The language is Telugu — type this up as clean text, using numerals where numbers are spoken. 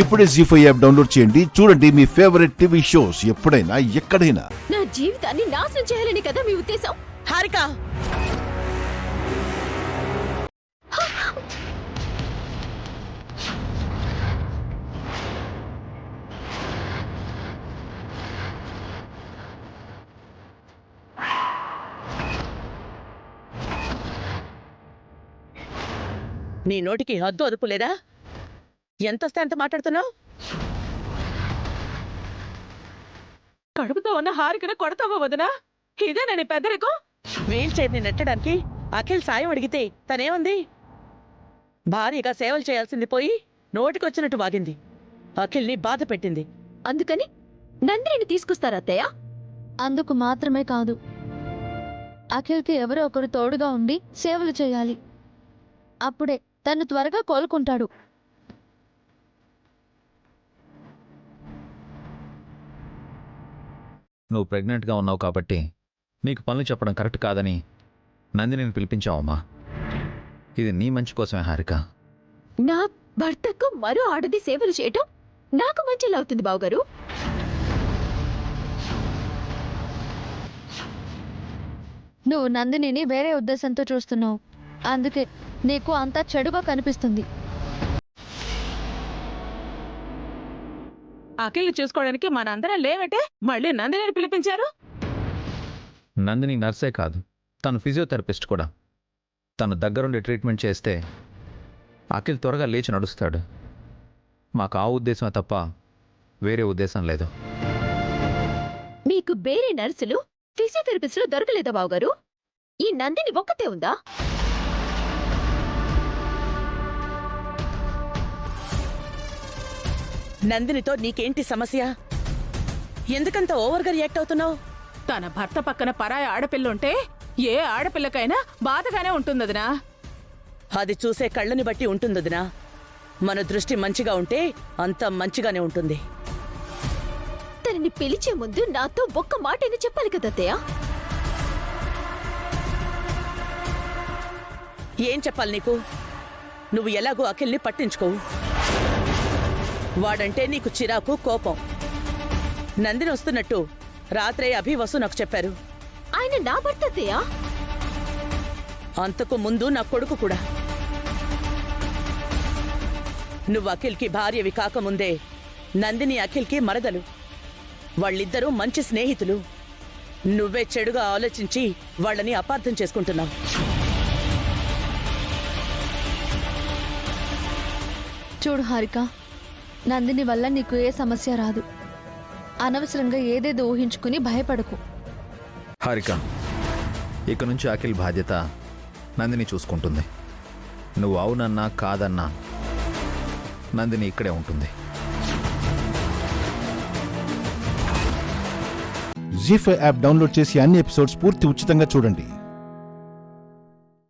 ఇప్పుడే జీ5 యాప్ డౌన్లోడ్ చేయండి. చూడండి మీ ఫేవరెట్ టీవీ షోస్ ఎప్పుడైనా ఎక్కడైనా. నా జీవితాన్ని నాశనం చేయాలని కదా మీ ఉద్దేశం? హారిక, నీ నోటికి హద్దు అదుపు లేదా? ఎంతొస్తే అంత మాట్లాడుతున్నావు? కడుపుతో ఉన్న హారికను కొడతావా వదినా? ఇదే నేను పెద్దరికం. వీల్ చైర్ని నెట్టడానికి అఖిల్ సాయం అడిగితే తనేముంది? భారీగా సేవలు చేయాల్సింది పోయి నోటికొచ్చినట్టు వాగింది. అఖిల్ని బాధ పెట్టింది. అందుకని నందిని తీసుకొస్తారా అత్తయ్య? అందుకు మాత్రమే కాదు, అఖిల్కి ఎవరో ఒకరు తోడుగా ఉండి సేవలు చేయాలి. అప్పుడే తను త్వరగా కోలుకుంటాడు. నువ్వు ప్రెగ్నెంట్గా ఉన్నావు కాబట్టి నీకు పనులు చెప్పడం కరెక్ట్ కాదని నందినిని పిలిపించావమ్మా. ఇది నీ మంచి కోసమే హారిక. నా భర్తకు మరో ఆడది సేవలు చేయటం నాకు మంచిలా అవుతుంది బావగారు. నువ్వు నందినిని వేరే ఉద్దేశంతో చూస్తున్నావు. అందుకే నీకు అంతా చెడుగా కనిపిస్తుంది. అఖిల్ని చూసుకోవడానికి మనందరం లేవటే మళ్ళీ నందిని పిలిపించారు. నందిని నర్సే కాదు, తను ఫిజియోథెరపిస్ట్ కూడా. తను దగ్గరుండి ట్రీట్మెంట్ చేస్తే అఖిల్ త్వరగా లేచి నడుస్తాడు. మాకు ఆ ఉద్దేశమే తప్ప వేరే ఉద్దేశం లేదు. మీకు వేరే నర్సులు, ఫిజియోథెరపిస్టులు దొరకలేదా బావగారు? ఈ నందిని ఒక్కతే ఉందా? నందినితో నీకేంటి సమస్య? ఎందుకంత ఓవర్గా రియాక్ట్ అవుతున్నావు? తన భర్త పక్కన పరాయి ఆడపిల్లుంటే ఏ ఆడపిల్లకైనా బాధగానే ఉంటుందదినా. అది చూసే కళ్ళని బట్టి ఉంటుందదినా. మన దృష్టి మంచిగా ఉంటే అంత మంచిగానే ఉంటుంది. తనని పిలిచే ముందు నాతో ఒక్క మాటైనా చెప్పాలి కదా అత్తయ్య? ఏం చెప్పాలి నీకు? నువ్వు ఎలాగో అఖిల్ని పట్టించుకోవు. వాడంటే నీకు చిరాకు, కోపం. నందిని వస్తున్నట్టు రాత్రే అభివసు నాకు చెప్పారు. ఆయన నా భర్త అత్తయ్య. అంతకు ముందు నా కొడుకు కూడా. నువ్వు అఖిల్కి భార్యవి కాకముందే నందిని అఖిల్కి మరదలు. వాళ్ళిద్దరూ మంచి స్నేహితులు. నువ్వే చెడుగా ఆలోచించి వాళ్ళని అపార్థం చేసుకుంటున్నావు. చూడు హారిక, నందిని వల్ల నీకు ఏ సమస్య రాదు. అనవసరంగా ఏదేదో ఊహించుకుని భయపడకు. హారిక, ఇక నుంచి అఖిల్ బాధ్యత నందిని చూసుకుంటుంది. నువ్వు అవునన్నా కాదన్నా నందిని ఇక్కడే ఉంటుంది. జీ5 యాప్ డౌన్లోడ్ చేసి అన్ని ఎపిసోడ్స్ పూర్తి ఉచితంగా చూడండి.